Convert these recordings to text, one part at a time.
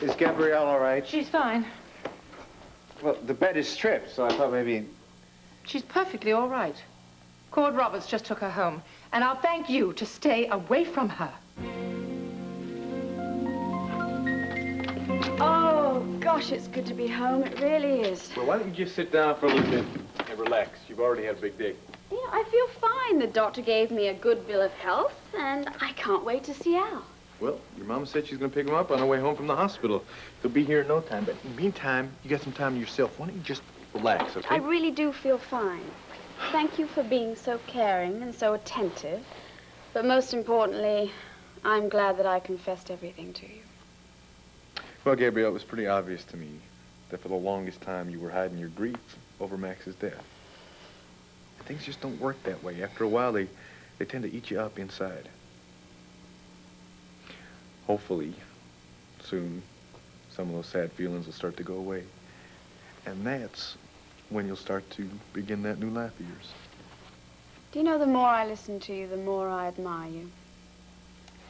Is Gabrielle all right? She's fine. Well, the bed is stripped, so I thought maybe... She's perfectly all right. Cord Roberts just took her home, and I'll thank you to stay away from her. Oh, gosh, it's good to be home. It really is. Well, why don't you just sit down for a little bit and relax? You've already had a big day. You know, I feel fine. The doctor gave me a good bill of health, and I can't wait to see Al. Well, your mama said she's going to pick him up on her way home from the hospital. He'll be here in no time, but in the meantime, you got some time to yourself. Why don't you just relax, okay? I really do feel fine. Thank you for being so caring and so attentive. But most importantly, I'm glad that I confessed everything to you. Well, Gabrielle, it was pretty obvious to me that for the longest time you were hiding your grief over Max's death. Things just don't work that way. After a while, they tend to eat you up inside. Hopefully, soon, some of those sad feelings will start to go away. And that's when you'll start to begin that new life of yours. Do you know, the more I listen to you, the more I admire you.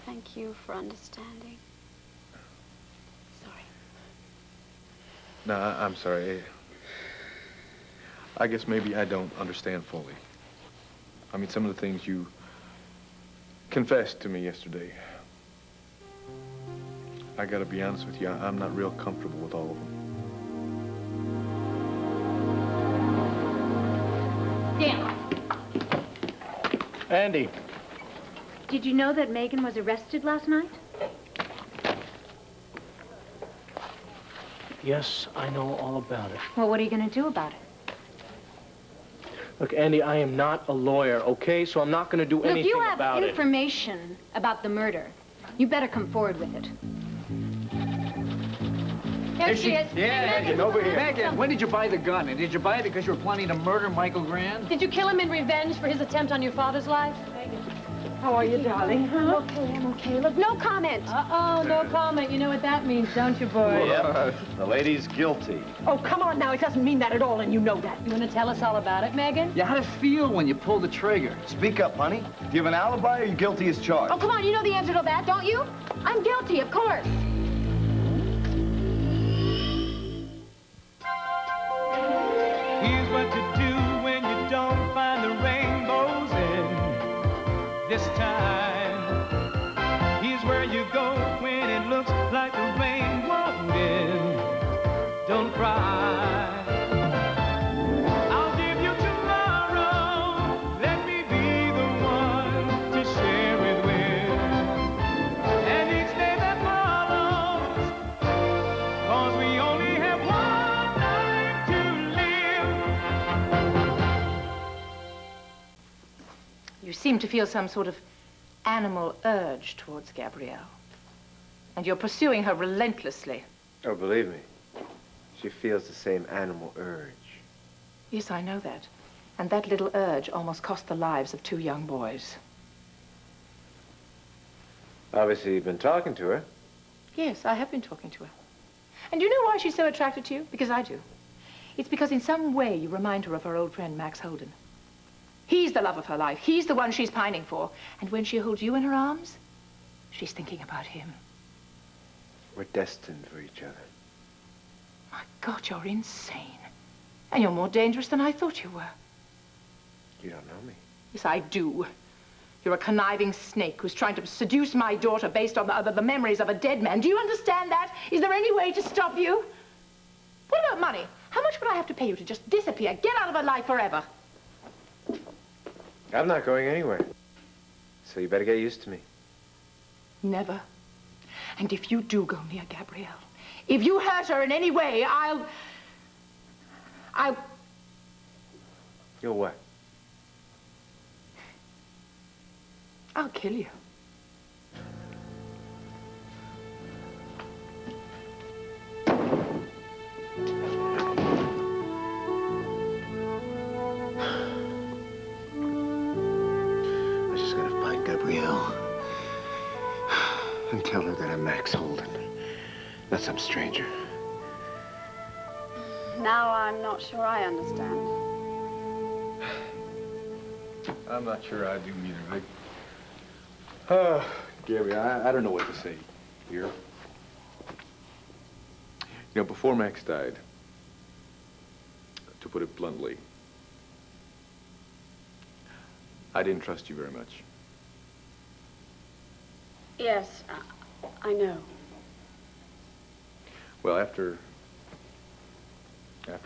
Thank you for understanding. Sorry. No, I'm sorry. I guess maybe I don't understand fully. I mean, some of the things you confessed to me yesterday, I gotta be honest with you, I'm not real comfortable with all of them. Dan. Andy. Did you know that Megan was arrested last night? Yes, I know all about it. Well, what are you going to do about it? Look, Andy, I am not a lawyer, okay? So I'm not going to do anything about it. Look, you have information about the murder. You better come forward with it. There she is. Yeah, Megan, over here. Megan, when did you buy the gun? And did you buy it because you were planning to murder Michael Grand? Did you kill him in revenge for his attempt on your father's life? How are you, darling? I'm okay. Look, no comment. Uh-oh, no comment. You know what that means, don't you, boy? Yep. The lady's guilty. Oh, come on now. It doesn't mean that at all, and you know that. You want to tell us all about it, Megan? Yeah, how'd it feel when you pulled the trigger? Speak up, honey. Do you have an alibi or are you guilty as charged? Oh, come on. You know the answer to that, don't you? I'm guilty, of course. Here's what to do when you don't find the rainbows in this time. Here's where you go when it looks like the rain won't end. Don't cry. I'll give you tomorrow. Let me be the one to share it with. And each day that follows, 'cause we only have one life to live. You seem to feel some sort of animal urge towards Gabrielle. And you're pursuing her relentlessly. Oh, believe me, she feels the same animal urge. Yes, I know that. And that little urge almost cost the lives of 2 young boys. Obviously, you've been talking to her. Yes, I have been talking to her. And you know why she's so attracted to you? Because I do. It's because in some way you remind her of her old friend, Max Holden. He's the love of her life. He's the one she's pining for. And when she holds you in her arms, she's thinking about him. We're destined for each other. My God, you're insane. And you're more dangerous than I thought you were. You don't know me. Yes, I do. You're a conniving snake who's trying to seduce my daughter based on the memories of a dead man. Do you understand that? Is there any way to stop you? What about money? How much would I have to pay you to just disappear, get out of her life forever? I'm not going anywhere. So you better get used to me. Never. And if you do go near Gabrielle, if you hurt her in any way, I'll... You'll what? I'll kill you. I just gotta find Gabrielle and tell her that I'm Max Holden, not some stranger. Now I'm not sure I understand. I'm not sure I do either, Vic. Oh, Gary, I don't know what to say here. You know, before Max died, to put it bluntly, I didn't trust you very much. Yes, I know. Well, after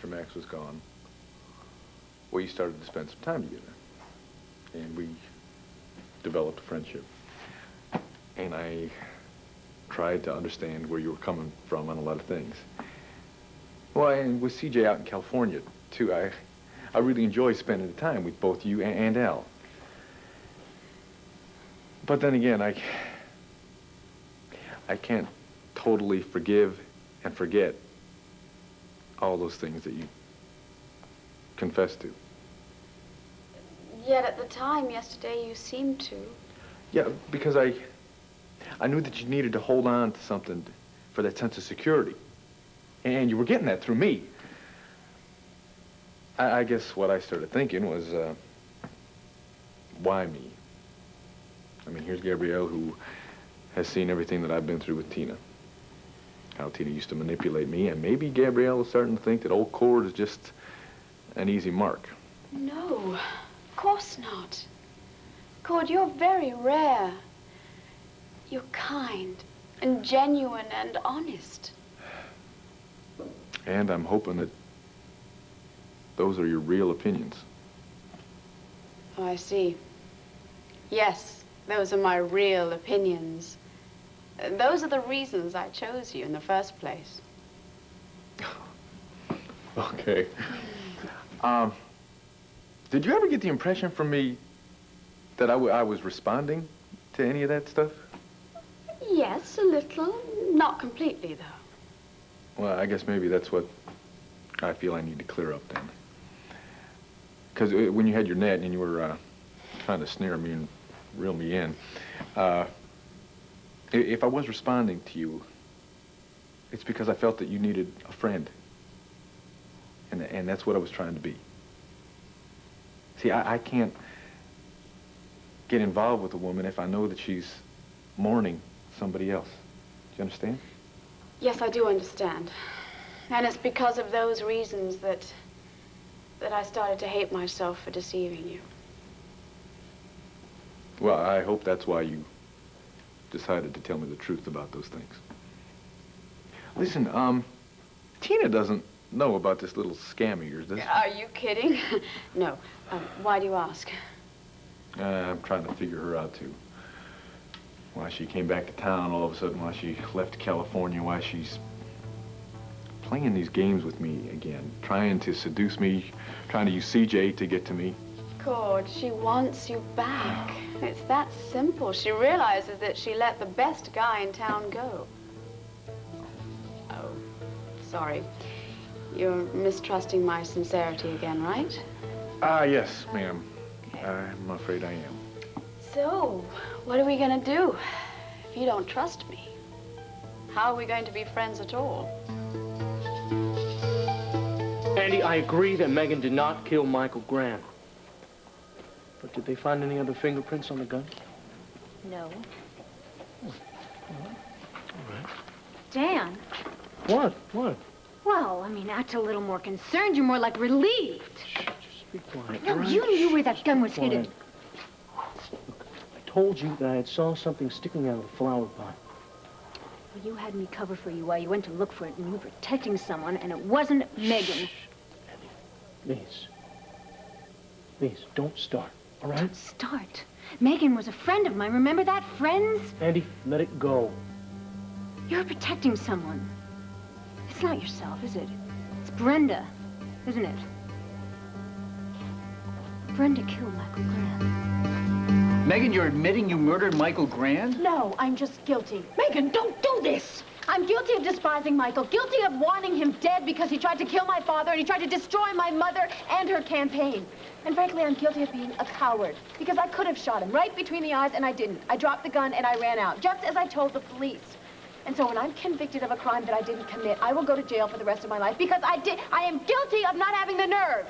Max was gone, we started to spend some time together. And we developed a friendship. And I tried to understand where you were coming from on a lot of things. Well, and with CJ out in California, too, I really enjoy spending the time with both you and Al. But then again, I can't totally forgive and forget all those things that you confessed to. Yet at the time, yesterday, you seemed to. Yeah, because I knew that you needed to hold on to something for that sense of security. And you were getting that through me. I guess what I started thinking was, why me? I mean, here's Gabrielle, who has seen everything that I've been through with Tina. How Tina used to manipulate me, and maybe Gabrielle is starting to think that old Cord is just an easy mark. No, of course not. Cord, you're very rare. You're kind and genuine and honest. And I'm hoping that those are your real opinions. Oh, I see. Yes, those are my real opinions. Those are the reasons I chose you in the first place. Okay. Did you ever get the impression from me that I was responding to any of that stuff? Yes, a little. Not completely, though. Well, I guess maybe that's what I feel I need to clear up then. Because when you had your net and you were trying to snare me and reel me in, if I was responding to you, it's because I felt that you needed a friend. And that's what I was trying to be. See, I can't get involved with a woman if I know that she's mourning somebody else. Do you understand? Yes, I do understand. And it's because of those reasons that I started to hate myself for deceiving you. Well, I hope that's why you decided to tell me the truth about those things. Listen, Tina doesn't know about this little scam of yours, does she? Are you kidding? No. Why do you ask? I'm trying to figure her out, too. Why she came back to town all of a sudden, why she left California, why she's playing these games with me again, trying to seduce me, trying to use CJ to get to me. Cord, she wants you back. It's that simple. She realizes that she let the best guy in town go. Oh, sorry. You're mistrusting my sincerity again, right? Yes, ma'am. I'm afraid I am. So, what are we gonna do if you don't trust me? How are we going to be friends at all? Andy, I agree that Megan did not kill Michael Graham. But did they find any other fingerprints on the gun? No. All right. Dan. What? What? Well, I mean, act a little more concerned. You're more like relieved. Shh, just be quiet. No, all right? you knew where that gun was hidden. Look, I told you that I saw something sticking out of the flower pot. Well, you had me cover for you while you went to look for it, and you were protecting someone, and it wasn't Megan. Andy, please. Please, don't start, all right? Don't start. Megan was a friend of mine. Remember that? Friends? Andy, let it go. You're protecting someone. It's not yourself, is it? It's Brenda, isn't it? Brenda killed Michael Graham. Megan, you're admitting you murdered Michael Graham? No, I'm just guilty. Megan, don't do this! I'm guilty of despising Michael, guilty of wanting him dead because he tried to kill my father and he tried to destroy my mother and her campaign. And frankly, I'm guilty of being a coward because I could have shot him right between the eyes and I didn't. I dropped the gun and I ran out, just as I told the police. And so when I'm convicted of a crime that I didn't commit, I will go to jail for the rest of my life because I am guilty of not having the nerve.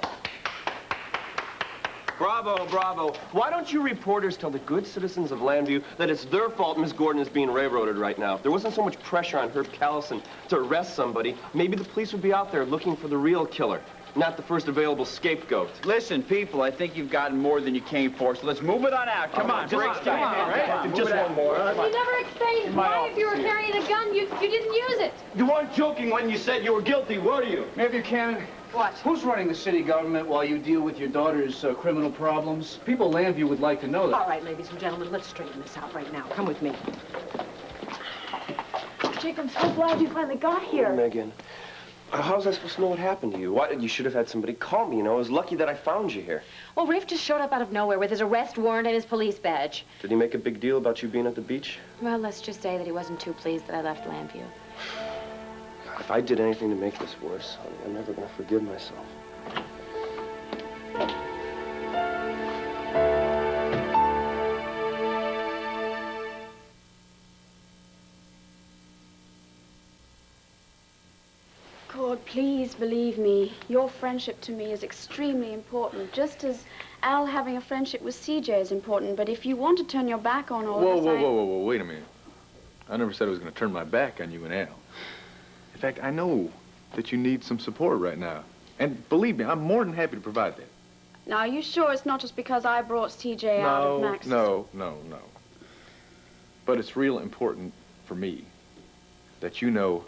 Bravo, bravo. Why don't you reporters tell the good citizens of Llanview that it's their fault Miss Gordon is being railroaded right now? If there wasn't so much pressure on Herb Callison to arrest somebody, maybe the police would be out there looking for the real killer, not the first available scapegoat. Listen, people, I think you've gotten more than you came for, so let's move it on out. Come on, break time. Right? Just one more. You never explained why, if you were carrying a gun, you didn't use it. You weren't joking when you said you were guilty, were you? Maybe you can. What? Who's running the city government while you deal with your daughter's criminal problems? People of Llanview would like to know that. All right, ladies and gentlemen, let's straighten this out right now. Come with me. Jake, I'm so glad you finally got here. Megan, how was I supposed to know what happened to you? Why, you should have had somebody call me, you know. I was lucky that I found you here. Well, Rafe just showed up out of nowhere with his arrest warrant and his police badge. Did he make a big deal about you being at the beach? Well, let's just say that he wasn't too pleased that I left Llanview. If I did anything to make this worse, honey, I'm never going to forgive myself. Cord, please believe me. Your friendship to me is extremely important, just as Al having a friendship with CJ is important. But if you want to turn your back on all this, Whoa, wait a minute. I never said I was going to turn my back on you and Al. In fact, I know that you need some support right now. And believe me, I'm more than happy to provide that. Now, are you sure it's not just because I brought CJ out of Max's? No. But it's real important for me that you know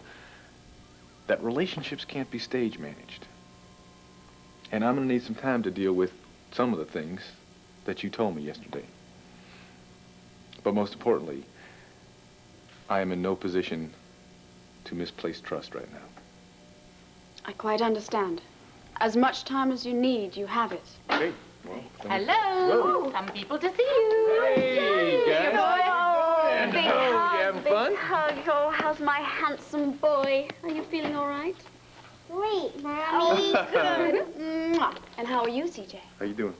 that relationships can't be stage managed. And I'm going to need some time to deal with some of the things that you told me yesterday. But most importantly, I am in no position to misplace trust right now. I quite understand. As much time as you need, you have it. Okay. Well, Hello. Some people to see you. Hey, guys. Big you having fun? Big hug. Oh, how's my handsome boy? Are you feeling all right? Sweet, Mommy. Good. Mwah. And how are you, CJ? How you doing?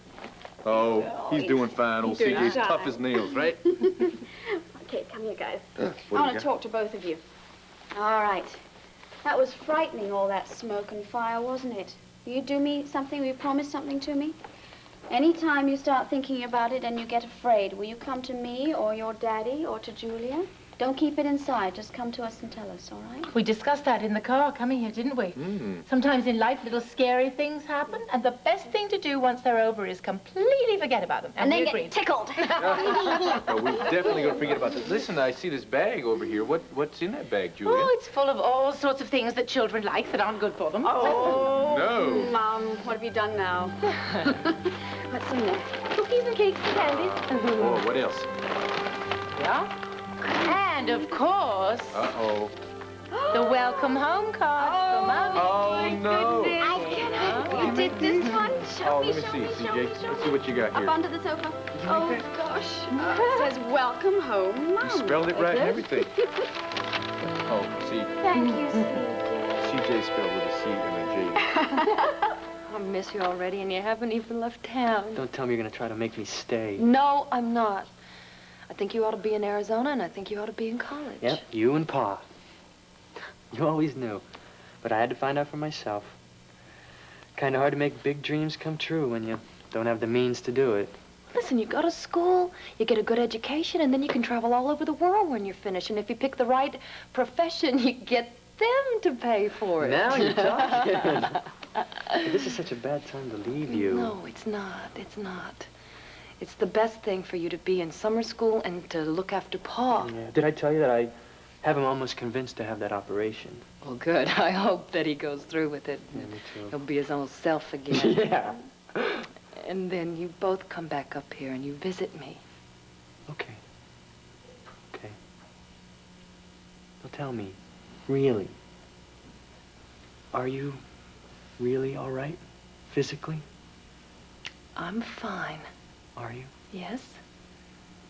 Oh, he's doing fine. Old CJ's tough as nails, right? Okay, come here, guys. What I want to talk to both of you. All right. That was frightening, all that smoke and fire, wasn't it? Will you do me something? Will you promise something to me? Anytime you start thinking about it and you get afraid, will you come to me or your daddy or to Julia? Don't keep it inside. Just come to us and tell us, all right? We discussed that in the car coming here, didn't we? Sometimes in life, little scary things happen, and the best thing to do once they're over is completely forget about them. And then we get agreed. tickled. No, we're definitely going to forget about this. Listen, I see this bag over here. What's in that bag, Julia? Oh, it's full of all sorts of things that children like that aren't good for them. Oh, No. Mom, what have you done now? What's in there? Cookies and cakes and candies. Oh, what else? Yeah? And, of course, Uh-oh. the welcome home card for Mommy. Oh, no. You did this one? Show me, let me show see, me, show me, CJ. show Let's me. see what you got Up here. onto the sofa. Oh, gosh. It says, welcome home, Mom. You spelled it right and everything. Oh, see, Thank you, CJ. CJ spelled with a C and a J. I miss you already, and you haven't even left town. Don't tell me you're going to try to make me stay. No, I'm not. I think you ought to be in Arizona, and I think you ought to be in college. Yep, you and Pa. You always knew. But I had to find out for myself. Kind of hard to make big dreams come true when you don't have the means to do it. Listen, you go to school, you get a good education, and then you can travel all over the world when you're finished. And if you pick the right profession, you get them to pay for it. Now you're talking. This is such a bad time to leave you. No, it's not. It's not. It's the best thing for you to be in summer school and to look after Pa. Yeah. Did I tell you that I have him almost convinced to have that operation? Well, good. I hope that he goes through with it. Yeah, me too. He'll be his old self again. Yeah. And then you both come back up here and you visit me. Okay. Okay. Now tell me, really, are you really all right, physically? I'm fine. Are you? Yes.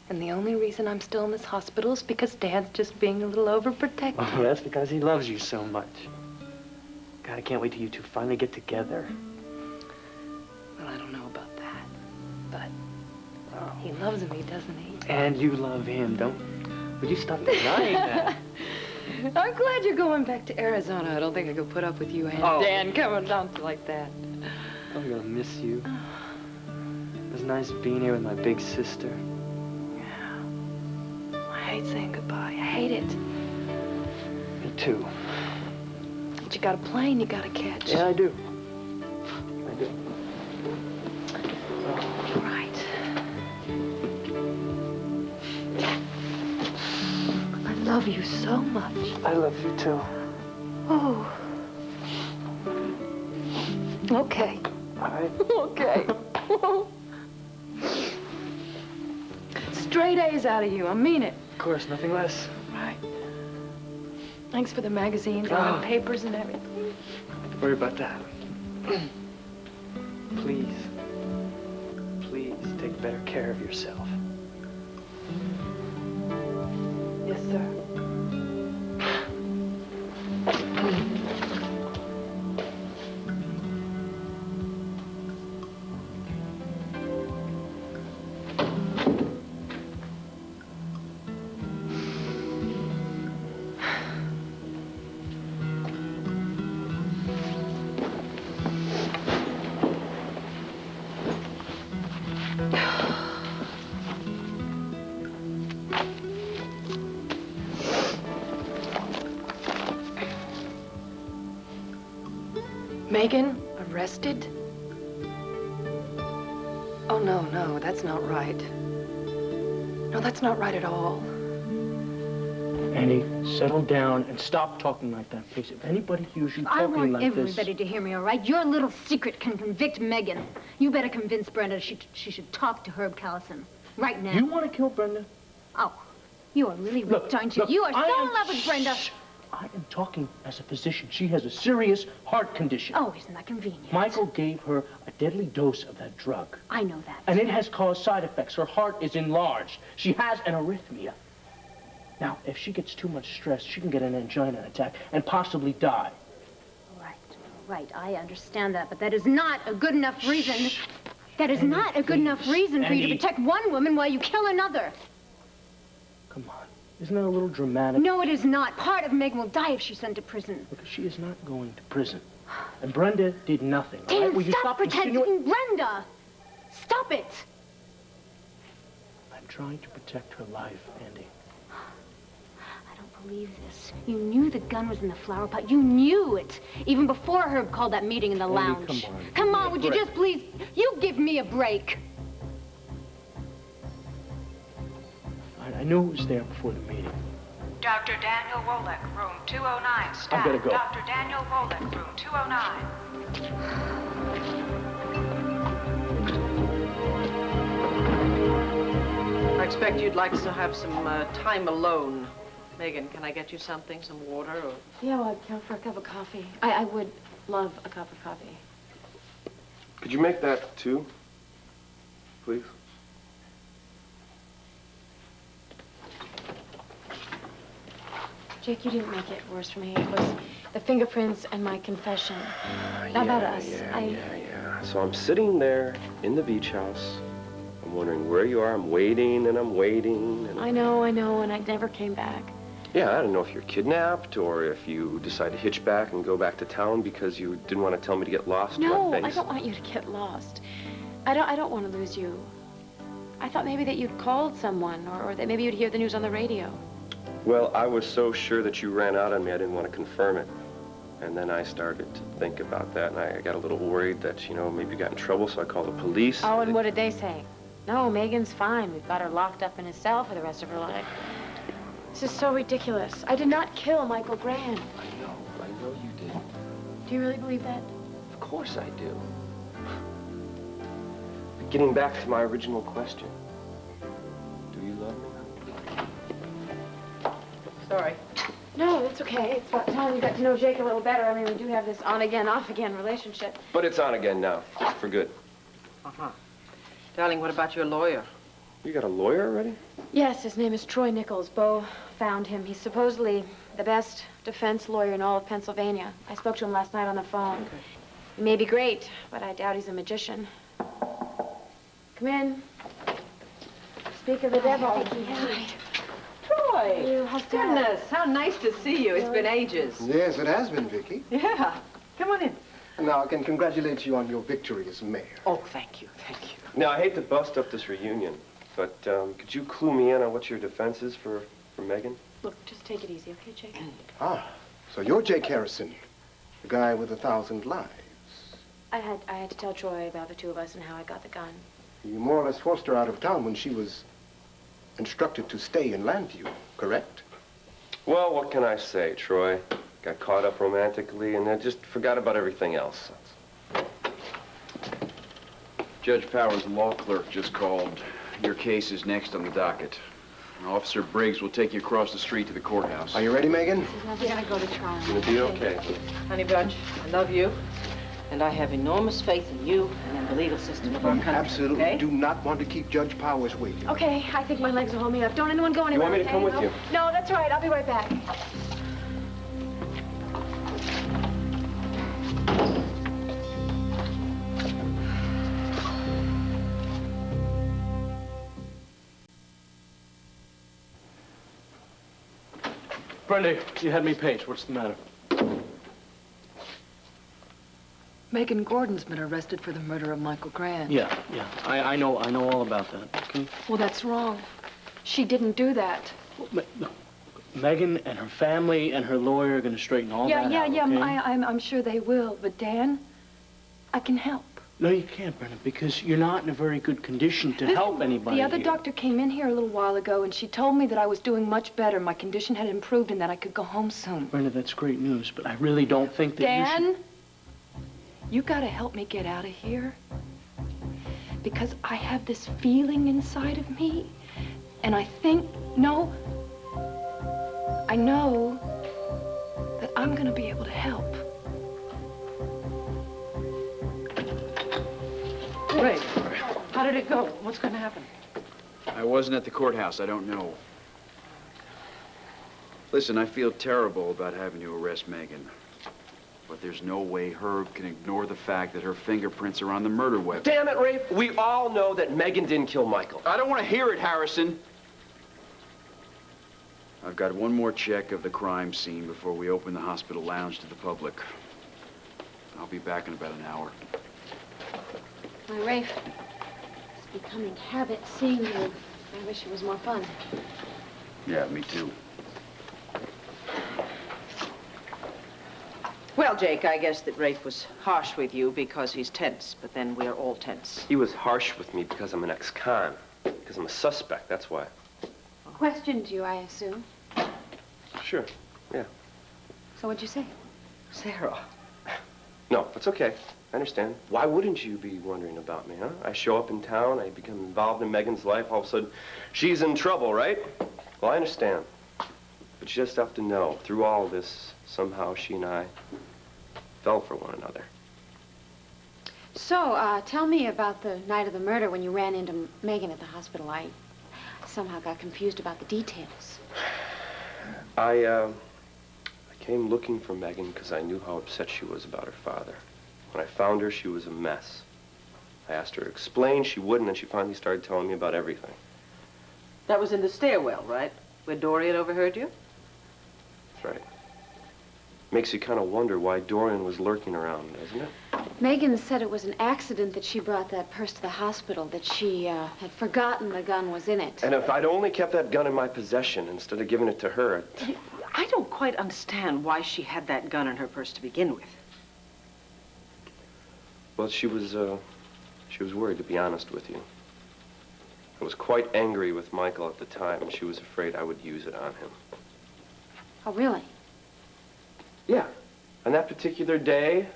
And the only reason I'm still in this hospital is because Dad's just being a little overprotective. Oh, that's because he loves you so much. God, I can't wait till you two finally get together. Well, I don't know about that. But he loves me, doesn't he? And you love him, don't... Would you stop denying that? I'm glad you're going back to Arizona. I don't think I could put up with you and Dan coming down like that. I'm gonna miss you. was nice being here with my big sister. Yeah. I hate saying goodbye. I hate it. Me too. But you got a plane you gotta catch. Yeah, I do. I do. Right. I love you so much. I love you too. Oh. Okay. All right. Okay. Straight A's out of you. I mean it. Of course, nothing less. Right. Thanks for the magazines and the papers and everything. Don't worry about that. Please. Please take better care of yourself. Yes, sir. Megan arrested? Oh, no, that's not right. No, that's not right at all. Andy, settle down and stop talking like that, please. If anybody hears you I talking want like everybody this... to hear me, all right? Your little secret can convict Megan. You better convince Brenda she should talk to Herb Callison right now. You want to kill Brenda? Oh, you are really ripped, aren't you? Look, You are so I in am- love with Brenda. Shh. I am talking as a physician. She has a serious heart condition. Oh, isn't that convenient? Michael gave her a deadly dose of that drug. I know that. And it has caused side effects. Her heart is enlarged. She has an arrhythmia. Now, if she gets too much stress, she can get an angina attack and possibly die. Right, I understand that, but that is not a good enough reason. That is not a good enough reason for you to Andy. protect one woman while you kill another. Come on. Isn't that a little dramatic? No, it is not. Part of Megan will die if she's sent to prison. Because she is not going to prison. And Brenda did nothing. all right? Dan, Will you stop protecting insinuating- Brenda! Stop it! I'm trying to protect her life, Andy. I don't believe this. You knew the gun was in the flower pot. You knew it. Even before Herb called that meeting in the Andy, lounge. come on. Come Give me on, a would you break. just please... You give me a break. I knew it was there before the meeting. Dr. Daniel Wolek, room 209, staff. gotta go. Dr. Daniel Wolek, room 209. I expect you'd like to have some time alone. Megan, can I get you something, some water or... Yeah, well, I'd count for a cup of coffee. I would love a cup of coffee. Could you make that too, please? Jake, you didn't make it worse for me. It was the fingerprints and my confession. Not about us. Yeah. So I'm sitting there in the beach house. I'm wondering where you are. I'm waiting and I'm waiting. And I know, and I never came back. yeah, I don't know if you're kidnapped or if you decide to hitch back and go back to town because you didn't want to tell me to get lost. No, on I base. don't want you to get lost. I don't want to lose you. I thought maybe that you'd called someone or that maybe you'd hear the news on the radio. Well, I was so sure that you ran out on me, I didn't want to confirm it. And then I started to think about that, and I got a little worried that, you know, maybe you got in trouble, so I called the police. Oh, and what did they say? No, Megan's fine. We've got her locked up in a cell for the rest of her life. This is so ridiculous. I did not kill Michael Grant. I know you did. Do you really believe that? Of course I do. But getting back to my original question, do you love me? Sorry. No, that's okay. It's about time you got to know Jake a little better. I mean, we do have this on-again, off-again relationship. But it's on again now, for good. Uh-huh. Darling, what about your lawyer? You got a lawyer already? Yes, his name is Troy Nichols. Bo found him. He's supposedly the best defense lawyer in all of Pennsylvania. I spoke to him last night on the phone. Okay. He may be great, but I doubt he's a magician. Come in. Speak of the devil. Hi. Troy! How's Dad? Goodness, how nice to see you. It's been ages. Yes, it has been, Vicky. Yeah. Come on in. Now, I can congratulate you on your victory as mayor. Oh, thank you, thank you. Now, I hate to bust up this reunion, but could you clue me in on what your defense is for Megan? Look, just take it easy, okay, Jake? Ah, so you're Jake Harrison, the guy with 1,000 lives. I had to tell Troy about the two of us and how I got the gun. You more or less forced her out of town when she was instructed to stay in Llanview, correct? Well, what can I say, Troy? Got caught up romantically and then just forgot about everything else. Judge Powers' law clerk just called. Your case is next on the docket. Officer Briggs will take you across the street to the courthouse. Are you ready, Megan? This is never gonna go to trial. It's gonna be okay. Honey Bunch, I love you, and I have enormous faith in you and in the legal system of our country. Absolutely okay? do not want to keep Judge Powers waiting. Okay, I think my legs will hold me up. Don't anyone go anywhere, want me to okay? come with No? you? No, that's all right. I'll be right back. Brenda, you had me paged. What's the matter? Megan Gordon's been arrested for the murder of Michael Grant. Yeah. I know all about that. Okay. Well, that's wrong. She didn't do that. Megan and her family and her lawyer are going to straighten all that out, okay? I'm sure they will. But Dan, I can help. No, you can't, Brenda, because you're not in a very good condition to help anybody The other here. doctor came in here a little while ago, and she told me that I was doing much better. My condition had improved and that I could go home soon. Brenda, that's great news, but I really don't think that you should... Dan, you gotta help me get out of here. Because I have this feeling inside of me, and I think, no, I know that I'm gonna be able to help. Ray, how did it go? What's going to happen? I wasn't at the courthouse. I don't know. Listen, I feel terrible about having to arrest Megan. But there's no way Herb can ignore the fact that her fingerprints are on the murder weapon. Damn it, Rafe! We all know that Megan didn't kill Michael. I don't want to hear it, Harrison. I've got one more check of the crime scene before we open the hospital lounge to the public. I'll be back in about an hour. My Rafe, it's becoming habit seeing you. I wish it was more fun. Yeah, me too. Well, Jake, I guess that Rafe was harsh with you because he's tense, but then we're all tense. He was harsh with me because I'm an ex-con. Because I'm a suspect, that's why. Questioned you, I assume. Sure, yeah. So what'd you say? Sarah. No, it's okay. I understand. Why wouldn't you be wondering about me, huh? I show up in town, I become involved in Megan's life, all of a sudden, she's in trouble, right? Well, I understand. But you just have to know, through all this, somehow she and I fell for one another. So, tell me about the night of the murder when you ran into Megan at the hospital. I somehow got confused about the details. I came looking for Megan because I knew how upset she was about her father. When I found her, she was a mess. I asked her to explain, she wouldn't, and she finally started telling me about everything. That was in the stairwell, right? Where Dorian overheard you? That's right. Makes you kind of wonder why Dorian was lurking around, doesn't it? Megan said it was an accident that she brought that purse to the hospital, that she had forgotten the gun was in it. And if I'd only kept that gun in my possession instead of giving it to her... I don't quite understand why she had that gun in her purse to begin with. Well, she was worried, to be honest with you. I was quite angry with Michael at the time, and she was afraid I would use it on him. Oh, really? Yeah. On that particular day,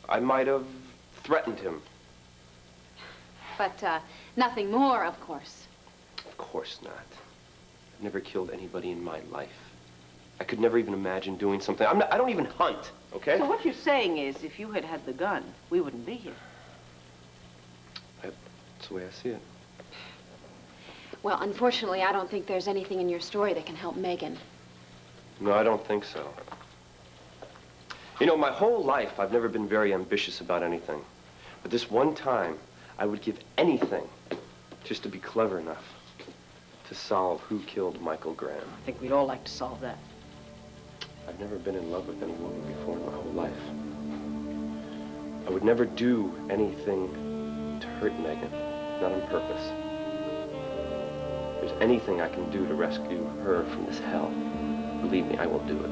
I might have threatened him. But, nothing more, of course. Of course not. I've never killed anybody in my life. I could never even imagine doing something. I don't even hunt, okay? So what you're saying is, if you had had the gun, we wouldn't be here. That's the way I see it. Well, unfortunately, I don't think there's anything in your story that can help Megan. No, I don't think so. You know, my whole life, I've never been very ambitious about anything. But this one time, I would give anything just to be clever enough to solve who killed Michael Graham. I think we'd all like to solve that. I've never been in love with any woman before in my whole life. would never do anything to hurt Megan, not on purpose. If there's anything I can do to rescue her from this hell, believe me, I will do it.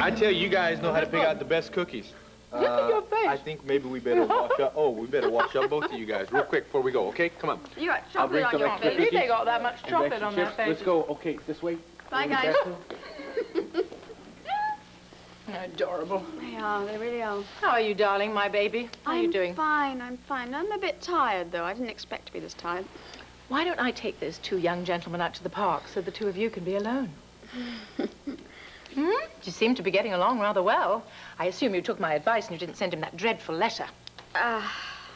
I tell you, you guys know how to pick out the best cookies. Look at your face. I think maybe we better wash up. Oh, we better wash up both of you guys real quick before we go, okay? Come on. You got chocolate on your face. You take all that much chocolate on that face. Let's go. Okay, this way. Bye, guys. Adorable. They are. They really are. How are you, darling, my baby? How are you doing? I'm fine. I'm a bit tired, though. I didn't expect to be this tired. Why don't I take those two young gentlemen out to the park so the two of you can be alone? You seem to be getting along rather well. I assume you took my advice and you didn't send him that dreadful letter.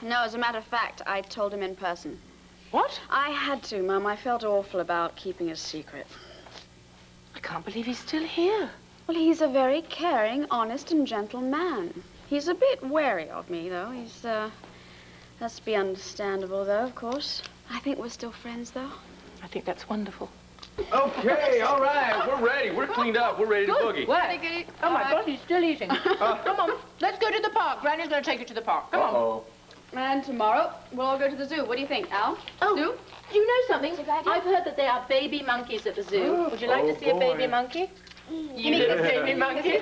No, as a matter of fact, I told him in person. What? I had to, Mum. I felt awful about keeping a secret. I can't believe he's still here. Well, he's a very caring, honest, and gentle man. He's a bit wary of me, though. That's to be understandable, though, of course. I think we're still friends, though. I think that's wonderful. Okay, all right, we're ready. We're cleaned up. We're ready to boogie. Good. Oh, my God, he's still eating. Come on, let's go to the park. Granny's going to take you to the park. Come on. And tomorrow, we'll all go to the zoo. What do you think, Al? Oh, Zoo? you know something? I've heard that there are baby monkeys at the zoo. Would you like to see a baby monkey? You need a baby monkey.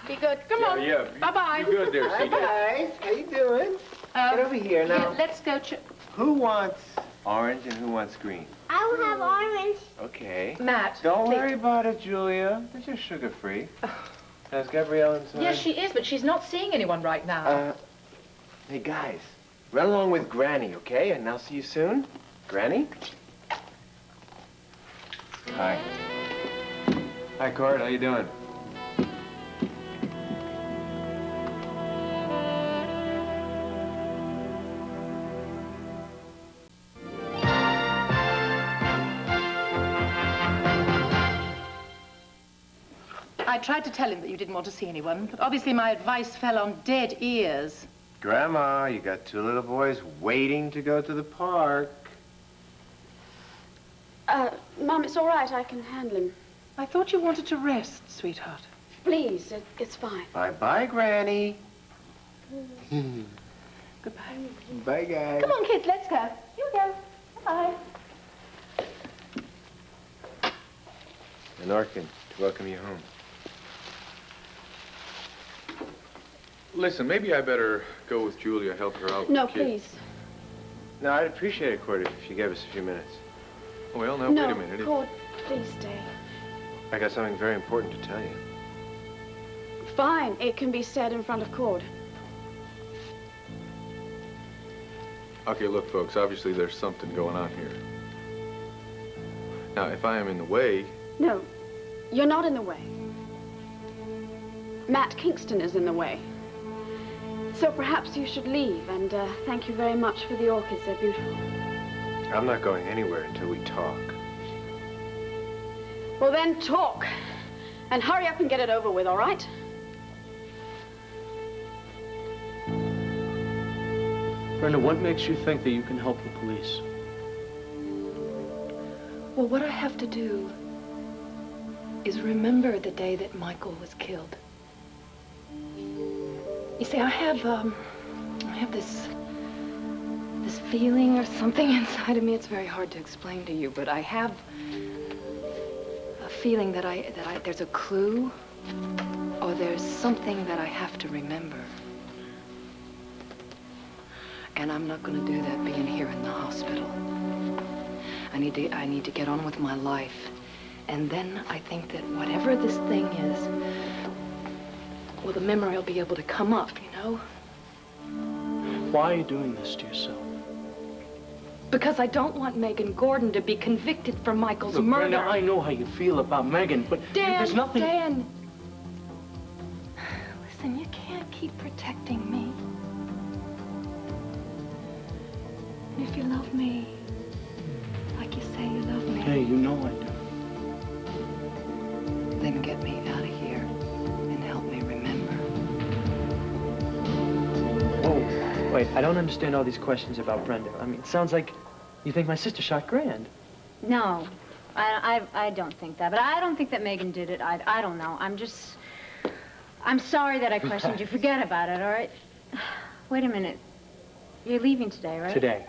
Be good. Come on. Yeah. Bye-bye. Be good there, CJ. Hi, guys. How you doing? Get over here now. Yeah, let's go to... Who wants orange and who wants green? I will have orange. Okay. Matt. Don't please. worry about it, Julia. They're just sugar-free. How's Gabrielle inside? Yes, she is, but she's not seeing anyone right now. Hey, guys. Run along with Granny, okay? And I'll see you soon. Granny? Hi. Hi, Cord. How you doing? I tried to tell him that you didn't want to see anyone, but obviously my advice fell on dead ears. Grandma, you got two little boys waiting to go to the park. Mum, it's all right. I can handle him. I thought you wanted to rest, sweetheart. Please, it's fine. Bye-bye, Granny. Goodbye. Bye, guys. Come on, kids, let's go. You go. Bye. An orphan to welcome you home. Listen, maybe I better go with Julia, help her out with No, the kid. please. No, I'd appreciate it, Cord, if you gave us a few minutes. Well, now, No, wait a minute. Cord, please stay. I got something very important to tell you. Fine. It can be said in front of Cord. Okay, look, folks, obviously there's something going on here. Now, if I am in the way... No, you're not in the way. Matt Kingston is in the way. So perhaps you should leave, and thank you very much for the orchids. They're beautiful. I'm not going anywhere until we talk. Well, then talk. And hurry up and get it over with, all right? Brenda, what makes you think that you can help the police? Well, what I have to do is remember the day that Michael was killed. You see, I have this feeling or something inside of me. It's very hard to explain to you, but I have a feeling that there's a clue or there's something that I have to remember. And I'm not going to do that being here in the hospital. I need to get on with my life. And then I think that whatever this thing is, well, the memory will be able to come up, you know? Why are you doing this to yourself? Because I don't want Megan Gordon to be convicted for Michael's Look, murder. Brenda, I know how you feel about Megan, but there's nothing... Dan! Listen, you can't keep protecting me. And if you love me, like you say you love me... Hey, you know I do. Then get me out of here and help me remember. Oh, wait, I don't understand all these questions about Brenda. I mean, it sounds like you think my sister shot Grand. No, I don't think that. But I don't think that Megan did it. I don't know. I'm sorry that I questioned you. Forget about it, all right? Wait a minute. You're leaving today, right? Today.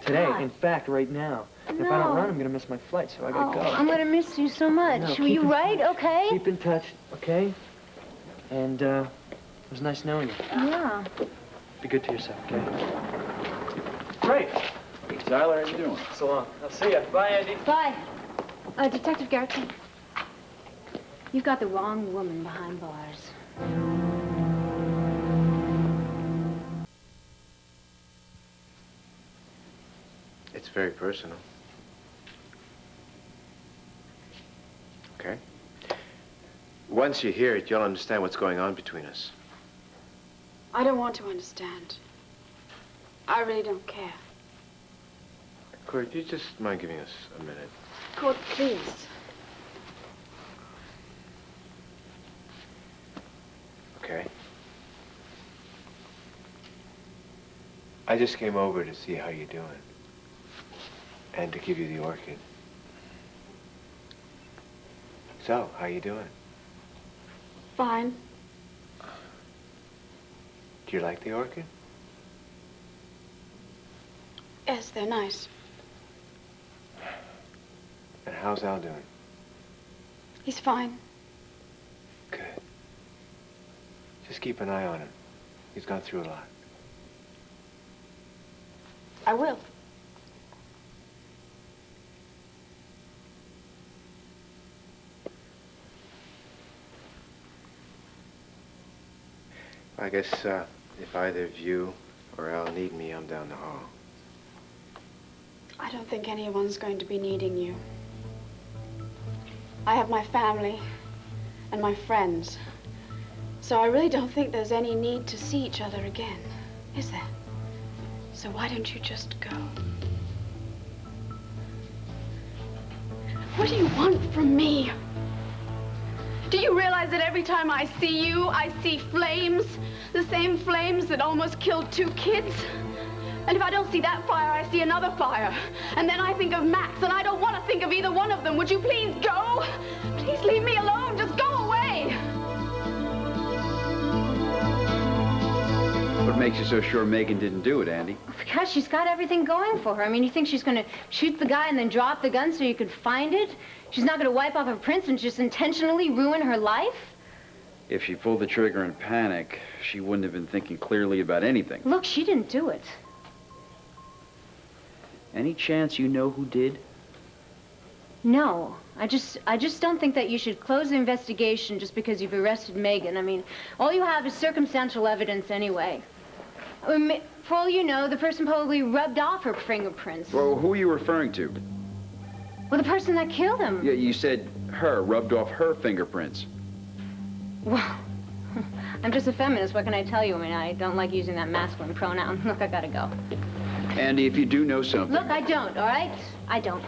Today. God. In fact, right now. And if I don't run, I'm gonna miss my flight, so I gotta go. I'm gonna miss you so much. No, Were you keep in right? touch. Okay? Keep in touch, okay? And, it was nice knowing you. Yeah. Be good to yourself, okay? Rafe. Hey, Tyler, how you doing? So long. I'll see ya. Bye, Andy. Bye. Detective Garrison, you've got the wrong woman behind bars. It's very personal. Okay? Once you hear it, you'll understand what's going on between us. I don't want to understand. I really don't care. Cord, you just mind giving us a minute? Cord, please. Okay. I just came over to see how you're doing. And to give you the orchid. So, how you doing? Fine. Do you like the orchid? Yes, they're nice. And how's Al doing? He's fine. Good. Just keep an eye on him. He's gone through a lot. I will. I guess, if either of you or Al need me, I'm down the hall. I don't think anyone's going to be needing you. I have my family and my friends. So I really don't think there's any need to see each other again, is there? So why don't you just go? What do you want from me? Do you realize that every time I see you, I see flames? The same flames that almost killed 2 kids? And if I don't see that fire, I see another fire. And then I think of Max, and I don't want to think of either one of them. Would you please go? Please leave me alone. Just go away. What makes you so sure Megan didn't do it, Andy? Because she's got everything going for her. I mean, you think she's gonna shoot the guy and then drop the gun so you could find it? She's not gonna wipe off her prints and just intentionally ruin her life? If she pulled the trigger in panic, she wouldn't have been thinking clearly about anything. Look, she didn't do it. Any chance you know who did? No. I just don't think that you should close the investigation just because you've arrested Megan. I mean, all you have is circumstantial evidence anyway. I mean, for all you know, the person probably rubbed off her fingerprints. Well, who are you referring to? Well, the person that killed him. Yeah, you said her, rubbed off her fingerprints. Well, I'm just a feminist. What can I tell you? I mean, I don't like using that masculine pronoun. Look, I gotta go. Andy, if you do know something... Look, I don't, all right? I don't.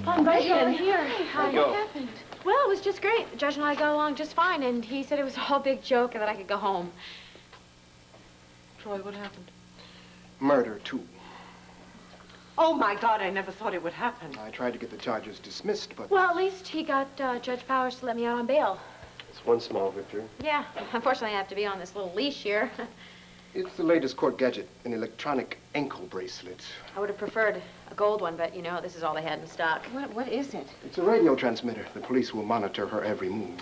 I'm glad you're Megan. here. How'd it go? What happened? Well, it was just great. The judge and I got along just fine, and he said it was all a big joke and that I could go home. Troy, what happened? Murder, too. Oh, my God, I never thought it would happen. I tried to get the charges dismissed, but... Well, at least he got Judge Powers to let me out on bail. It's one small victory. Yeah, unfortunately I have to be on this little leash here. It's the latest court gadget, an electronic ankle bracelet. I would have preferred a gold one, but you know, this is all they had in stock. What is it? It's a radio transmitter. The police will monitor her every move.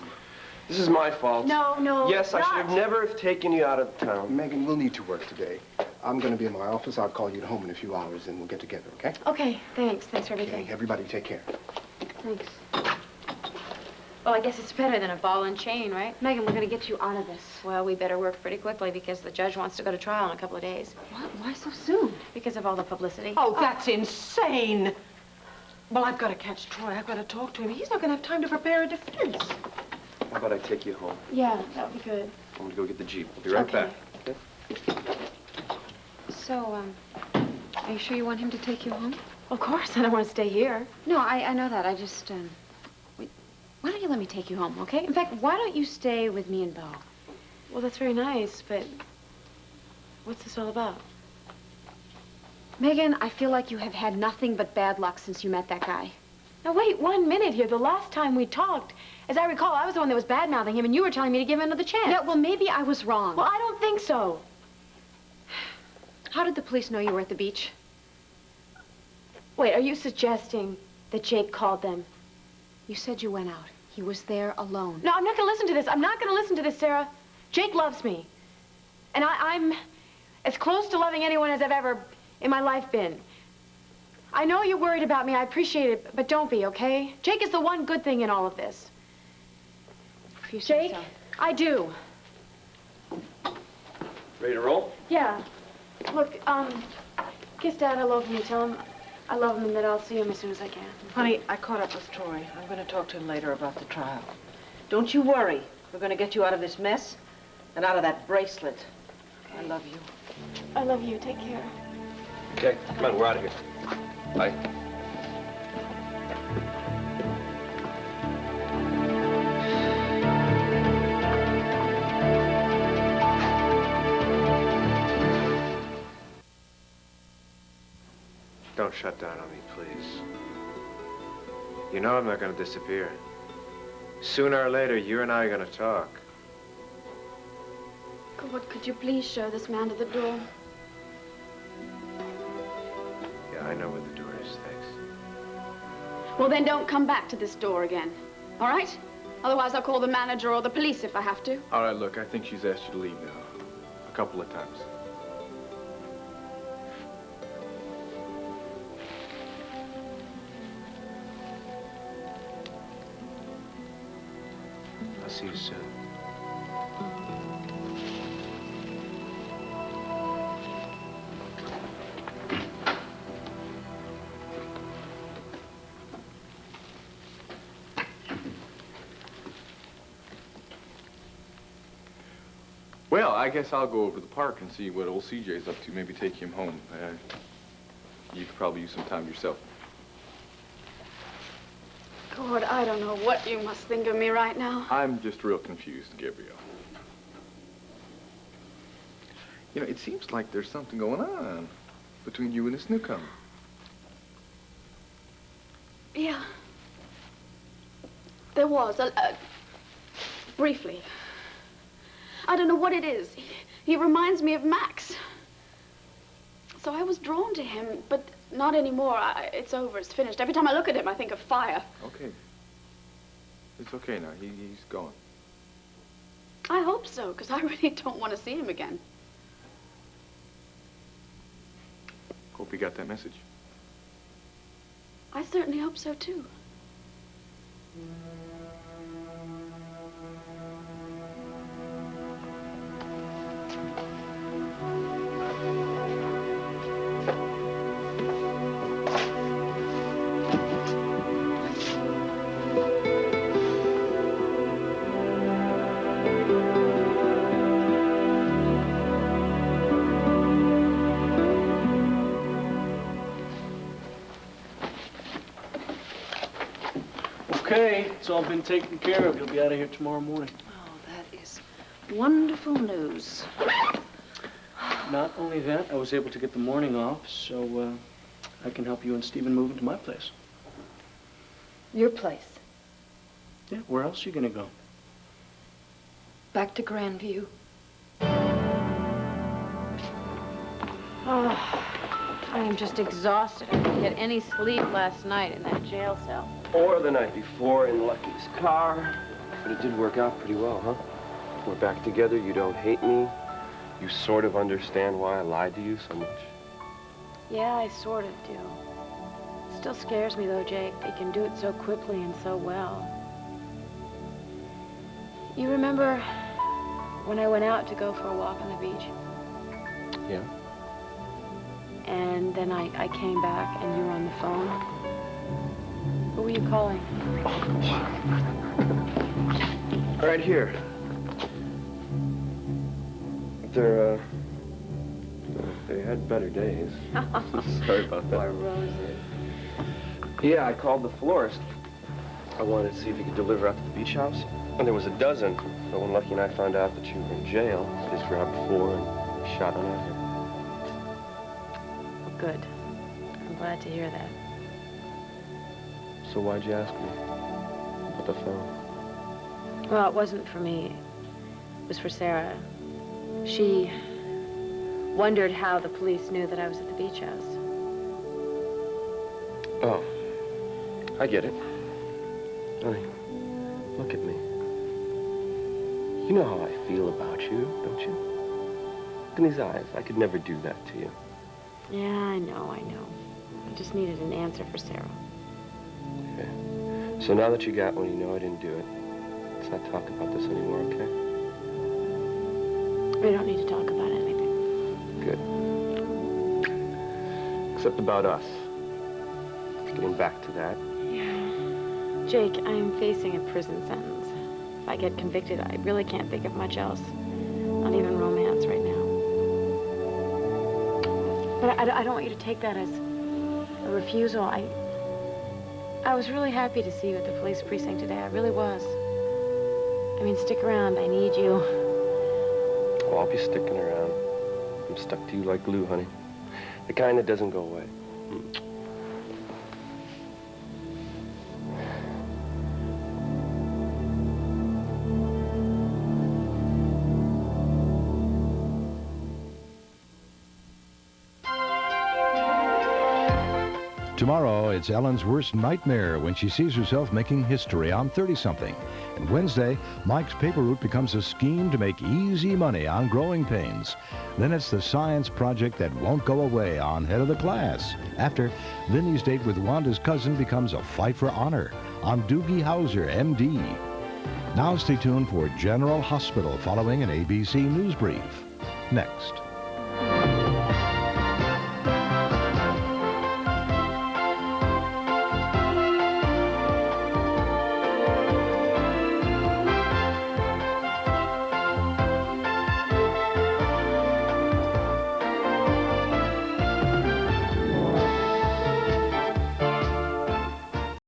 This is my fault. No, Yes, I should have never taken you out of town. Megan, we'll need to work today. I'm going to be in my office. I'll call you at home in a few hours, and we'll get together, okay? Okay, thanks. Thanks for everything. Okay, everybody take care. Thanks. Well, I guess it's better than a ball and chain, right? Megan, we're gonna get you out of this. Well, we better work pretty quickly because the judge wants to go to trial in a couple of days. What? Why so soon? Because of all the publicity. Oh, that's insane. Well, I've got to catch Troy. I've got to talk to him. He's not going to have time to prepare a defense. How about I take you home? Yeah, that would be good. I'm gonna go get the Jeep. I'll be right Okay. back. Okay? So, are you sure you want him to take you home? Of course, I don't want to stay here. No, I know that. I just, wait, why don't you let me take you home, okay? In fact, why don't you stay with me and Bo? Well, that's very nice, but what's this all about? Megan, I feel like you have had nothing but bad luck since you met that guy. Now, wait 1 minute here. The last time we talked, as I recall, I was the one that was bad-mouthing him, and you were telling me to give him another chance. Yeah, well, maybe I was wrong. Well, I don't think so. How did the police know you were at the beach? Wait, are you suggesting that Jake called them? You said you went out. He was there alone. No, I'm not going to listen to this. I'm not going to listen to this, Sarah. Jake loves me. And I'm as close to loving anyone as I've ever in my life been. I know you're worried about me. I appreciate it, but don't be, okay? Jake is the one good thing in all of this. If you say Jake, so. I do. Ready to roll? Yeah. Look, kiss Dad hello for me. Tell him I love him and that I'll see him as soon as I can. Honey, I caught up with Troy. I'm going to talk to him later about the trial. Don't you worry. We're going to get you out of this mess and out of that bracelet. I love you. I love you. Take care. Okay, come on, we're out of here. Bye. Don't shut down on me, please. You know I'm not going to disappear. Sooner or later, you and I are going to talk. God, could you please show this man to the door? Yeah, I know where the door is, thanks. Well, then don't come back to this door again. All right? Otherwise, I'll call the manager or the police if I have to. All right, look, I think she's asked you to leave now. A couple of times. I'll see you soon. Well, I guess I'll go over to the park and see what old CJ's up to. Maybe take him home. You could probably use some time yourself. God, I don't know what you must think of me right now. I'm just real confused, Gabrielle. You know, it seems like there's something going on between you and this newcomer. Yeah. There was, briefly. I don't know what it is. He reminds me of Max. So I was drawn to him, but not anymore. It's over, it's finished. Every time I look at him, I think of fire. Okay. It's okay now. He's gone. I hope so, because I really don't want to see him again. Hope he got that message. I certainly hope so, too. Okay, it's all been taken care of. You'll be out of here tomorrow morning. Oh, that is wonderful news. Not only that, I was able to get the morning off, so I can help you and Stephen move into my place. Your place? Yeah, where else are you gonna go? Back to Grandview. Oh, I am just exhausted. I didn't get any sleep last night in that jail cell. Or the night before in Lucky's car. But it did work out pretty well, huh? We're back together, you don't hate me. You sort of understand why I lied to you so much. Yeah, I sort of do. It still scares me, though, Jake. They can do it so quickly and so well. You remember when I went out to go for a walk on the beach? Yeah? And then I came back and you were on the phone. Who were you calling? Right here. They had better days. Sorry about that. Poor roses. Yeah, I called the florist. I wanted to see if he could deliver out to the beach house. And there was a dozen. But when Lucky and I found out that you were in jail, they just grabbed 4 and shot on out here. Good. I'm glad to hear that. So why'd you ask me about the phone? Well, it wasn't for me. It was for Sarah. She wondered how the police knew that I was at the beach house. Oh, I get it. Honey, look at me. You know how I feel about you, don't you? Look in these eyes. I could never do that to you. Yeah, I know. I just needed an answer for Sarah. Okay. So now that you got one, you know I didn't do it. Let's not talk about this anymore, okay? We don't need to talk about anything. Good. Except about us. Getting back to that. Jake, I'm facing a prison sentence. If I get convicted, I really can't think of much else. Not even romance right now. But I don't want you to take that as a refusal. I was really happy to see you at the police precinct today. I really was. I mean, stick around. I need you. Oh, I'll be sticking around. I'm stuck to you like glue, honey. The kind that doesn't go away. Tomorrow, it's Ellen's worst nightmare when she sees herself making history on 30-something. And Wednesday, Mike's paper route becomes a scheme to make easy money on growing pains. Then it's the science project that won't go away on Head of the Class. After, Vinny's date with Wanda's cousin becomes a fight for honor on Doogie Howser, M.D. Now stay tuned for General Hospital following an ABC News Brief. Next.